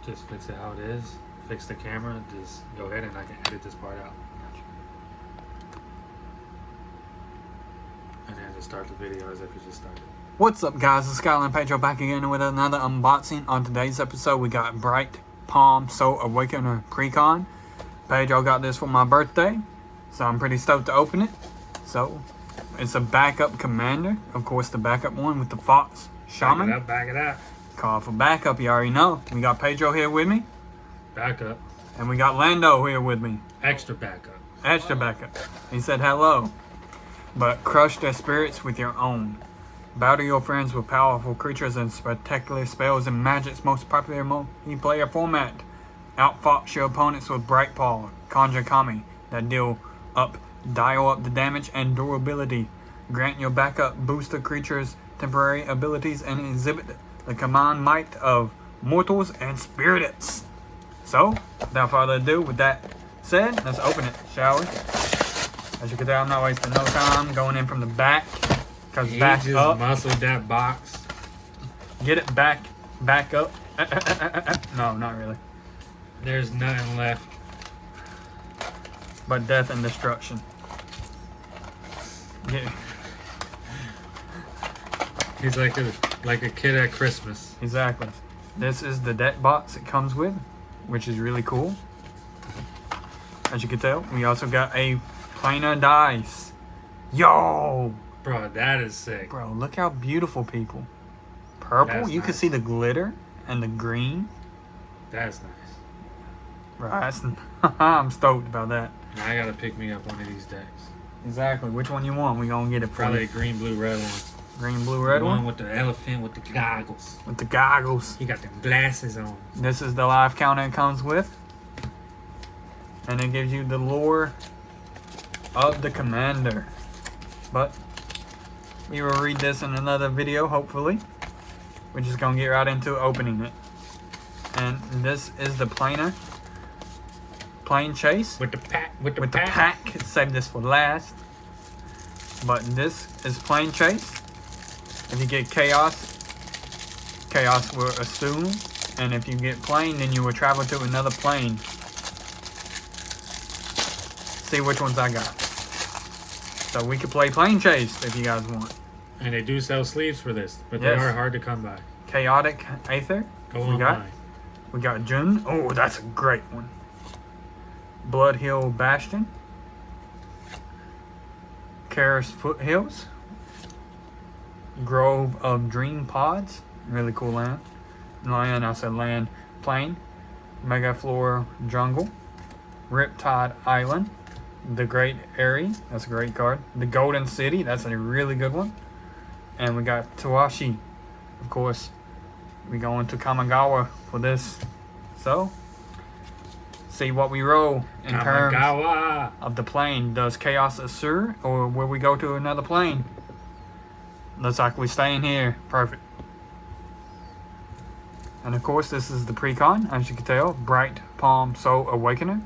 Just fix it how it is. Fix the camera. Just go ahead and I can edit this part out. And then just start the video as if you just started. What's up, guys? It's Skylar and Pedro back again with another unboxing. On today's episode, we got Bright Palm Soul Awakener Precon. Pedro got this for my birthday, so I'm pretty stoked to open it. So, it's a backup commander. Of course, the backup one with the Fox Shaman. Back it up. Call for backup, you already know. We got Pedro here with me. Backup. And we got Lando here with me. Extra backup. Extra backup. He said hello. But crush their spirits with your own. Battle your friends with powerful creatures and spectacular spells in Magic's most popular multiplayer format. Outfox your opponents with Bright Palm, Conjure Kami that dial up the damage and durability. Grant your backup booster creatures temporary abilities and exhibit the command might of mortals and spirits. So, without further ado, with that said, let's open it, shall we? As you can tell, I'm not wasting no time going in from the back. Cause He back just up. muscled that box. Get it back up. No, not really. There's nothing left. But death and destruction. Yeah, He's like a kid at Christmas. exactly. This is the deck box it comes with, which is really cool. As you can tell, we also got a planar dice. Yo! Bro, that is sick. Bro, look how beautiful, people. Purple, That's you can nice. see the glitter and the green. That's nice. Bro, that's, I'm stoked about that. Now I gotta pick me up one of these decks. Exactly. Which one you want? We gonna get it for Probably you. a green, blue, red one. Green, blue, red one? with the elephant with the goggles. With the goggles. He got them glasses on. This is the live counter it comes with. And it gives you the lore of the commander. But we will read this in another video, hopefully. We're just gonna get right into opening it. And this is the plane chase. With the pack. With the With the pack. pack. Save this for last. But this is plane chase. If you get chaos will assume. And if you get plane, then you will travel to another plane. See which ones I got. So we could play plane chase if you guys want. And they do sell sleeves for this, but Yes. they are hard to come by. Chaotic Aether. Go we online. got Jun. Oh, that's a great one. Blood Hill Bastion. Karis Foothills. Grove of Dream Pods. Really cool land. Land. Plain. Megaflora Jungle. Riptide Island. The Great Airy. That's a great card. The Golden City. That's a really good one. And we got Tawashi. Of course, we go into Kamigawa for this. So, see what we roll in terms Kamigawa. of the plane. Does Chaos assure, or will we go to another plane? Looks like we staying here. Perfect. And of course, this is the Precon, as you can tell. Bright Palm Soul Awakener.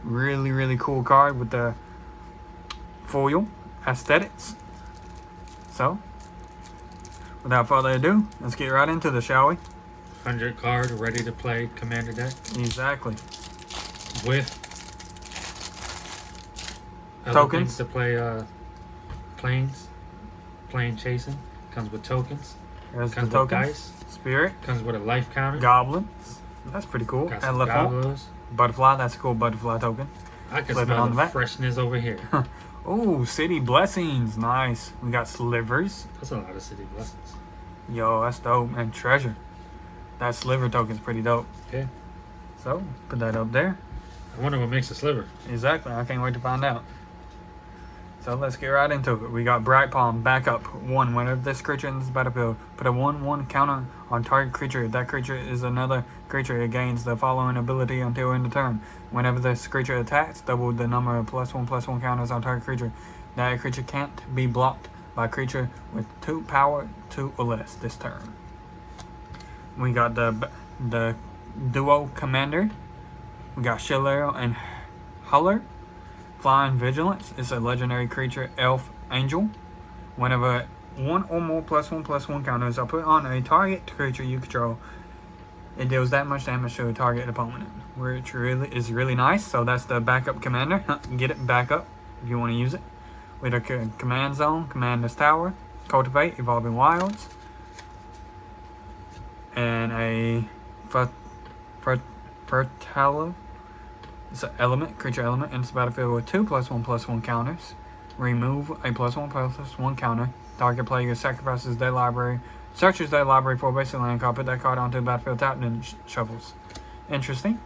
Really, really cool card with the foil aesthetics. So, without further ado, let's get right into this, shall we? 100 card, ready to play commander deck. Exactly. With Tokens. to play planes. Plane chasing. Comes with tokens. There's Comes the with tokens. dice. Spirit. Comes with a life counter. Goblins. That's pretty cool. Got some Elephant. goblos. Butterfly. That's a cool butterfly token. I can Flip it smell on the the back. freshness over here. Oh, City Blessings. Nice. We got Slivers. That's a lot of city blessings. Yo, that's dope. And Treasure. That Sliver token's pretty dope. Yeah. So, put that up there. I wonder what makes a sliver. Exactly. I can't wait to find out. So let's get right into it. We got Bright Palm backup 1. Whenever this creature in this battlefield, put a 1/1 counter on target creature. If that creature is another creature, it gains the following ability until end of turn. Whenever this creature attacks, double the number of +1/+1 counters on target creature. That creature can't be blocked by a creature with 2 power, 2 or less this turn. We got the duo commander. We got Skylar and Pedro. Flying Vigilance is a legendary creature, elf, angel. Whenever one or more +1/+1 counters are put on a target creature you control, it deals that much damage to a target opponent, which is really nice. So that's the backup commander. Get it, backup, if you want to use it. With a command zone, command this tower, cultivate, evolving wilds, and a fertile. It's an element, creature element, enters the battlefield with 2+1/+1 counters. Remove a +1/+1 counter. Target player sacrifices their library, searches their library for a basic land card, put that card onto the battlefield tapped, and shuffles. Interesting.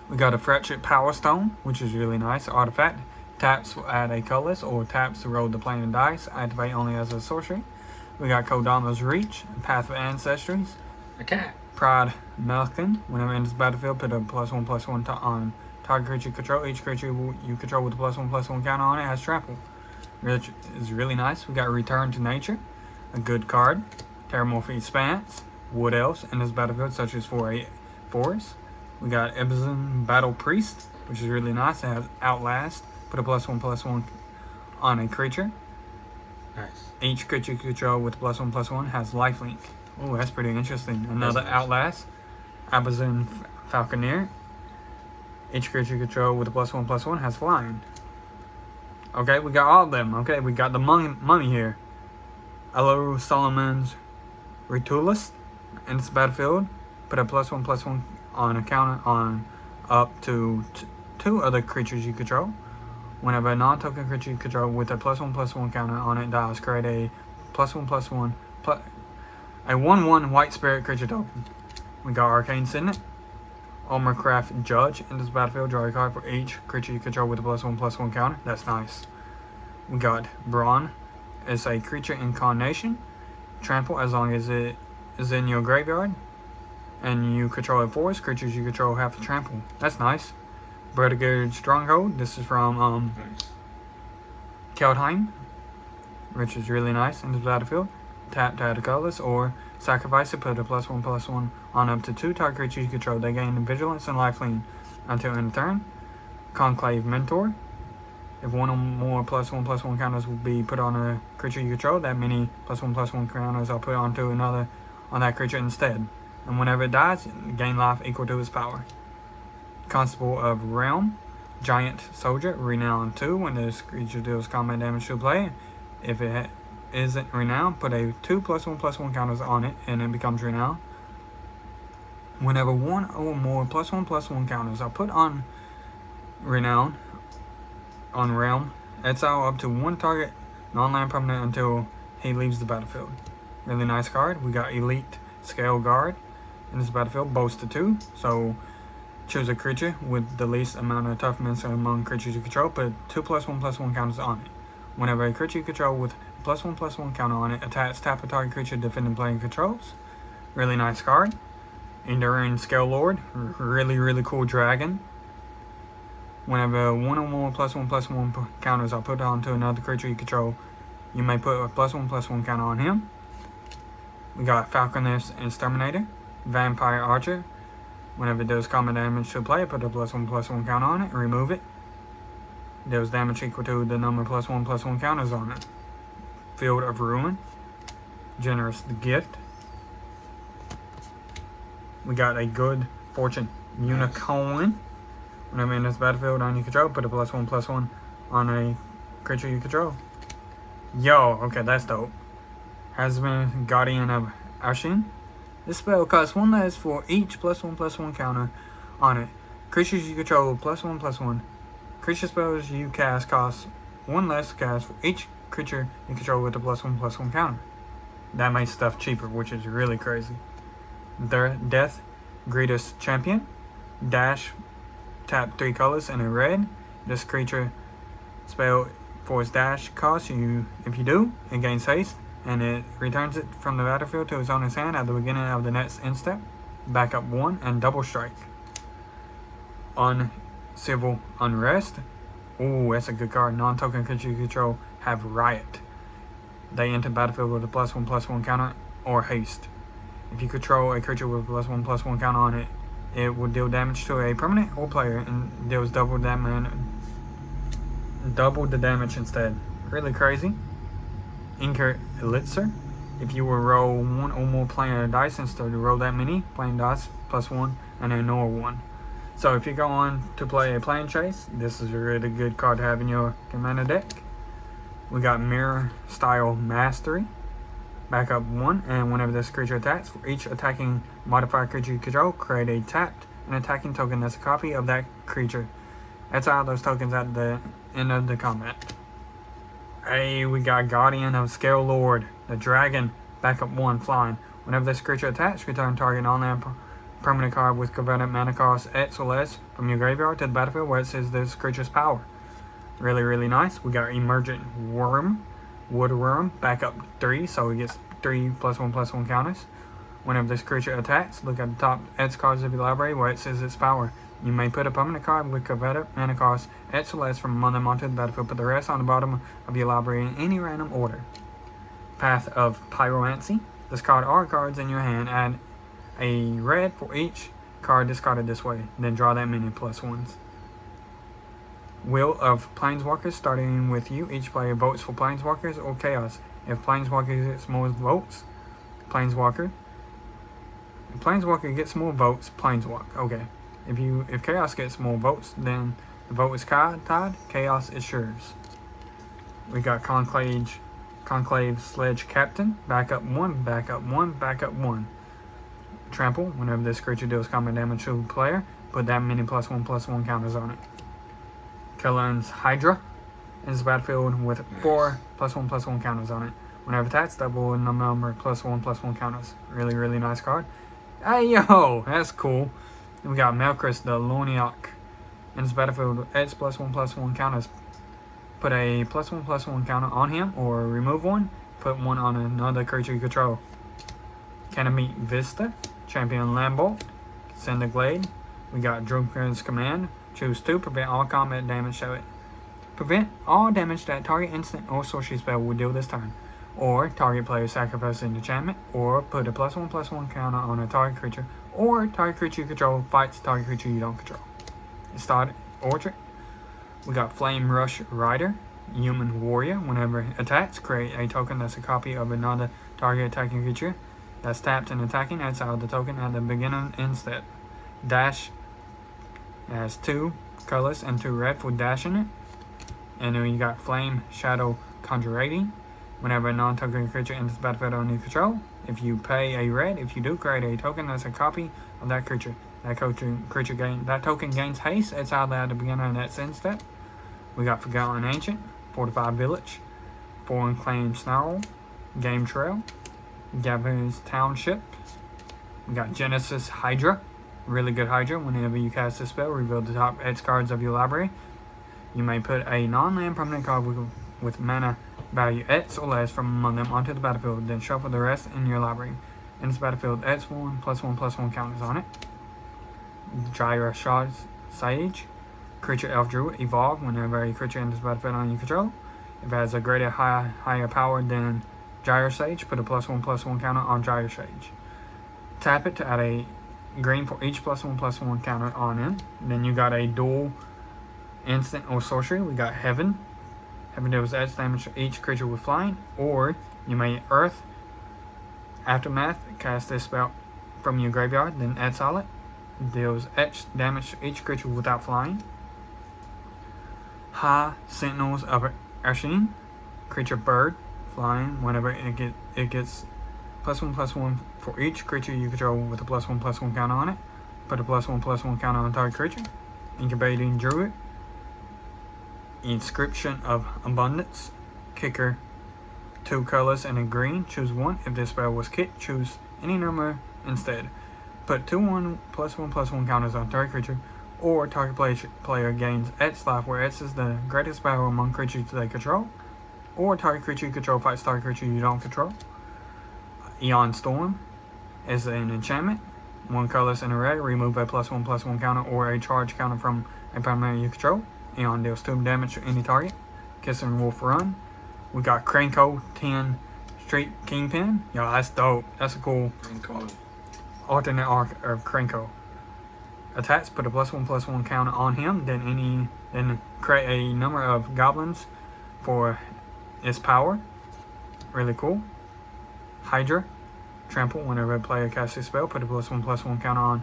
We got a Fractured Power Stone, which is really nice. Artifact. Taps will add a colorless, or taps to roll the plane and dice. Activate only as a sorcery. We got Kodama's Reach, Path of Ancestries. A cat. Pride Malkin. Whenever it enters the battlefield, put a +1/+1 on target creature you control. Each creature you control with a +1/+1 counter on it has trample. Which is really nice. We got Return to Nature, a good card. Terramorphic Expanse, Wood Elves enters the battlefield, such as 4/8 forests. We got Ebzen Battle Priest, which is really nice. It has Outlast. Put a +1/+1 on a creature. Nice. Each creature you control with a +1/+1 has lifelink. Oh, that's pretty interesting. Another nice. Outlast. Abazin Falconeer. Each creature you control with a +1/+1 has flying. Okay, we got all of them. Okay, we got the mummy here. Hello, Solomon's Retulus. Enters the battlefield. Put a +1/+1 on a counter on up to two other creatures you control. Whenever a non-token creature you control with a +1/+1 counter on it dies, create a +1/+1 a 1/1 white spirit creature token. We got Arcane Signet. Armorcraft Judge enters the battlefield. Draw a card for each creature you control with a +1/+1 counter. That's nice. We got Brawn. It's a creature incarnation. Trample as long as it is in your graveyard. And you control a forest. Creatures you control have to trample. That's nice. Bredigeard Stronghold. This is from Nice. Keldheim, which is really nice. Into the battlefield. Tap to add a colorless, or sacrifice it, put a +1/+1 on up to 2 target creatures you control. They gain vigilance and lifelink until end of turn. Conclave Mentor. If one or more +1/+1 counters will be put on a creature you control, that many +1/+1 counters are put onto another on that creature instead. And whenever it dies, gain life equal to its power. Constable of Realm. Giant Soldier. Renown 2. When this creature deals combat damage to play, if it isn't renowned, put a 2 +1/+1 counters on it and it becomes renowned. Whenever one or more +1/+1 counters are put on renown on Realm, exile up to 1 target non-land permanent until he leaves the battlefield. Really nice card. We got Elite Scale Guard in this battlefield. Boast to 2. So choose a creature with the least amount of toughness among creatures you control. Put 2 +1/+1 counters on it. Whenever a creature you control with +1/+1 counter on it attacks, tap a target creature defending player controls. Really nice card. Enduring Scale Lord. Really cool dragon. Whenever one or more +1/+1 counters are put onto another creature you control, you may put a +1/+1 counter on him. We got Falconer's Exterminator. Vampire Archer. Whenever it does combat damage to a player, put a +1/+1 counter on it and remove it. Deals damage equal to the number of +1/+1 counters on it. Field of Ruin. Generous Gift. We got a Good Fortune Unicorn. Whenever in this battlefield on your control, put a +1/+1 on a creature you control. Yo, okay, that's dope. Husband Guardian of Ashin. This spell costs 1 less for each +1/+1 counter on it. Creatures you control +1/+1. Creature spells you cast cost 1 less to cast for each creature you control with a +1/+1 counter. That makes stuff cheaper, which is really crazy. Death Greatest Champion. Dash. Tap 3 colors and a red. This creature spell for its dash cost, if you do, it gains haste, and it returns it from the battlefield to its owner's hand at the beginning of the next end step. Backup 1 and double strike. On Civil Unrest. Ooh, that's a good card. Non-token creature you control have Riot. They enter battlefield with a +1/+1 counter or haste. If you control a creature with a +1/+1 counter on it, it will deal damage to a permanent or player and deals double the damage instead. Really crazy. Inker Elixir. If you will roll one or more planar dice instead of roll that many planar dice plus one and ignore one. So if you go on to play a plane chase, this is a really good card to have in your commander deck. We got Mirror Style Mastery. Backup 1, and whenever this creature attacks, for each attacking modified creature you control, create a tapped and attacking token that's a copy of that creature. Exile those tokens at the end of the combat. Hey, we got Guardian of Scale Lord, the dragon. Backup 1, flying. Whenever this creature attacks, return target non-land permanent card with converted mana cost X or less from your graveyard to the battlefield where it says this creature's power. Really, really nice. We got Emergent Worm. Woodworm, backup 3, so it gets 3 +1/+1 counters. Whenever this creature attacks, look at the top X cards of your library where it says its power. You may put a permanent card with converted mana cost X or less from among them onto the battlefield. Put the rest on the bottom of your library in any random order. Path of Pyromancy. Discard all cards in your hand. Add a red for each card discarded this way. Then draw that many +1s. Wheel of Planeswalkers, starting with you. Each player votes for Planeswalkers or Chaos. If Planeswalker gets more votes, Planeswalker. If Planeswalker gets more votes, Planeswalk. Okay. If Chaos gets more votes, then the vote is tied. Chaos is yours. We got Conclave Sledge Captain. Backup 1, backup 1, backup 1. Trample. Whenever this creature deals combat damage to a player, put that many +1/+1 counters on it. Kellan's Hydra enters the battlefield with 4 +1/+1 counters on it. Whenever attacks, double the number +1/+1 counters. Really, really nice card. Hey yo, that's cool. Then we got Melchris the Lorniok enters the battlefield with X +1/+1 counters. Put a +1/+1 counter on him or remove one. Put one on another creature you control. Canamite Vista, Champion Lambert, Cinder Glade. We got Drunkard's Command. Choose 2, prevent all combat damage to it. Prevent all damage that target instant or sorcery spell will deal this turn. Or target player sacrifices an enchantment, or put a +1/+1 counter on a target creature, or target creature you control fights target creature you don't control. Start Orchard. We got Flame Rush Rider, Human Warrior. Whenever it attacks, create a token that's a copy of another target attacking creature that's tapped and attacking. Exile the token at the beginning instead. Dash has 2 colors and 2 red for dashing it. And then you got Flame Shadow Conjurating. Whenever a non-token creature enters the battlefield under your control, if you pay a red, if you do, create a token that's a copy of that creature. That token gains haste. Exile that at the beginning of that end step. We got Forgotten Ancient, Fortified Village, Foreign Claim Snarl, Game Trail, Gavin's Township. We got Genesis Hydra. Really good Hydra. Whenever you cast this spell, reveal the top X cards of your library. You may put a non-land permanent card with mana value X or less from among them onto the battlefield, then shuffle the rest in your library. In this battlefield, X1 +1/+1 counters on it. Gyra Shard Sage, Creature Elf Druid, evolve whenever a creature enters the battlefield on your control. If it has a greater higher power than Gyra Sage, put a +1/+1 counter on Gyra Sage. Tap it to add a green for each +1/+1 counter on him. Then you got a dual instant or sorcery. We got Heaven. Heaven deals X damage to each creature with flying. Or you may Earth Aftermath, cast this spell from your graveyard, then exile it. Deals X damage to each creature without flying. High Sentinels of Ashin, creature bird, flying. Whenever it gets +1/+1 for each creature you control with a +1/+1 counter on it. Put a +1/+1 counter on target creature. Incubating Druid. Inscription of Abundance. Kicker 2 colors and a green. Choose 1. If this spell was kicked, choose any number instead. Put 2 +1/+1 counters on target creature, or target player gains X life, where X is the greatest power among creatures they control, or target creature you control fights target creature you don't control. Eon Storm is an enchantment. 1 colors and a red. Remove a +1/+1 counter or a charge counter from a permanent you control. Eon deals 2 damage to any target. Kissing Wolf Run. We got Cranko 10 Street Kingpin. Yo, that's dope. That's a cool alternate arc of Cranko. Attacks, put a +1/+1 counter on him, then create a number of goblins for its power. Really cool. Hydra. Trample. Whenever a player casts a spell, put a +1/+1 counter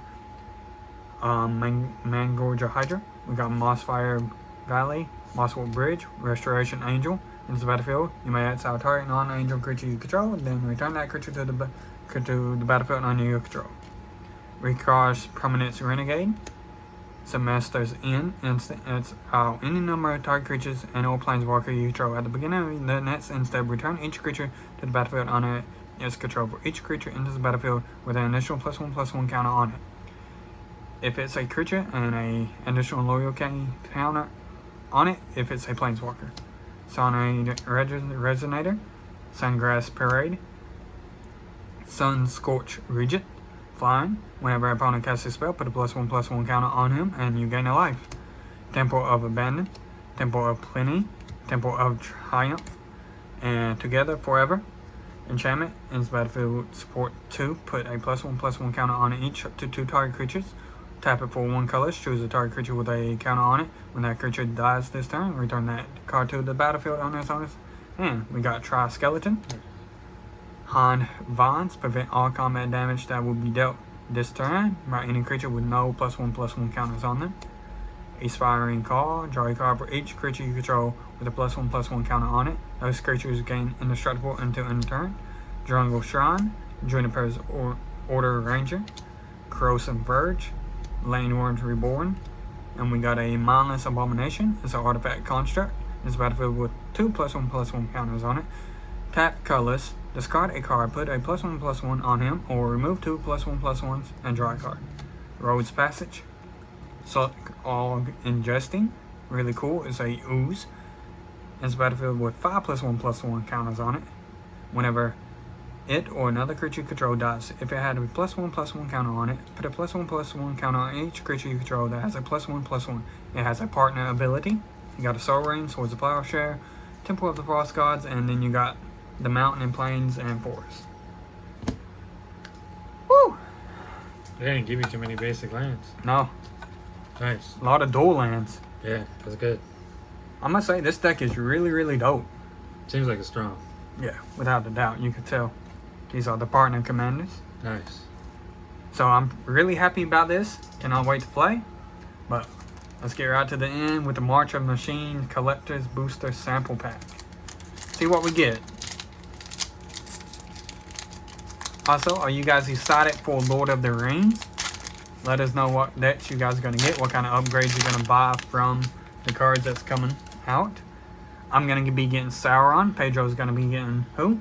on Mangorja Hydra. We got Mossfire Valley, Mosswood Bridge, Restoration Angel. Into the battlefield, you may exile a target non-angel creature you control, and then return that creature to the battlefield under your control. Recharge Prominence Renegade. Semesters in instant exile any number of target creatures and or planeswalker you control. At the beginning of the next instead, return each creature to the battlefield under its control. For each creature enters the battlefield with an initial +1/+1 counter on it. If it's a creature and an additional loyalty counter on it, if it's a planeswalker. Sonic Resonator, Sungrass Parade, Sun Scorch Regent, Flying. Whenever an opponent casts a spell, put a +1/+1 counter on him, and you gain a life. Temple of Abandon, Temple of Plenty, Temple of Triumph, and Together Forever. Enchantment. Ends battlefield support 2. Put a +1/+1 counter on each up to 2 target creatures. Tap it for 1 color. Choose a target creature with a counter on it. When that creature dies this turn, return that card to the battlefield on its own. And we got Tri-Skeleton. Han Vons. Prevent all combat damage that will be dealt this turn by any creature with no +1/+1 counters on them. Expiring Call. Draw a card for each creature you control with a +1/+1 counter on it. Those creatures gain indestructible until end of turn. Jungle Shrine. Juniper's Order Ranger. Corrosive Verge. Lane Worms Reborn. And we got a Mindless Abomination. It's an artifact construct. It's a battlefield with 2 +1/+1 counters on it. Tap colorless. Discard a card. Put a +1/+1 on him, or remove 2 +1/+1s and draw a card. Road's Passage. Suck All Ingesting. Really cool. It's a ooze. It's a battlefield with 5 +1/+1 counters on it. Whenever it or another creature you control dies, if it had a +1/+1 counter on it, put a +1/+1 counter on each creature you control that has a +1/+1. It has a partner ability. You got a Soul Ring, Swords of Plowshare, Temple of the Frost Gods, and then you got the Mountain and Plains and Forest. Woo! They didn't give you too many basic lands. No, Nice. a lot of dual lands. Yeah, that's good. I must say, this deck is really, really dope. Seems like it's strong. Yeah, without a doubt, you can tell. These are the partner commanders. Nice. So I'm really happy about this. Cannot wait to play. But let's get right to the end with the March of Machine Collector's Booster Sample Pack. See what we get. Also, are you guys excited for Lord of the Rings? Let us know what decks you guys are going to get. What kind of upgrades you're going to buy from the cards that's coming out. I'm going to be getting Sauron. Pedro's going to be getting who?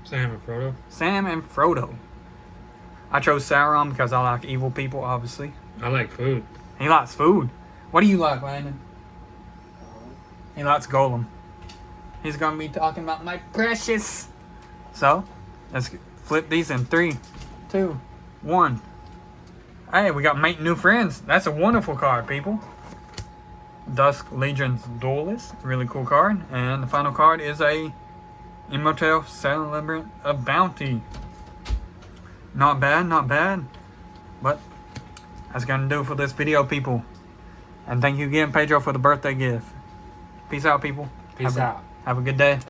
Sam and Frodo. Sam and Frodo. I chose Sauron because I like evil people, obviously. I like food. He likes food. What do you like, Landon? He likes Golem. He's going to be talking about my precious. So, let's flip these in 3, 2, 1. Hey, we got Make New Friends. That's a wonderful card, people. Dusk Legion's Duelist. Really cool card. And the final card is a Immortal Celebrant of Bounty. Not bad, not bad. But that's going to do it for this video, people. And thank you again, Pedro, for the birthday gift. Peace out, people. Peace out. Have a good day.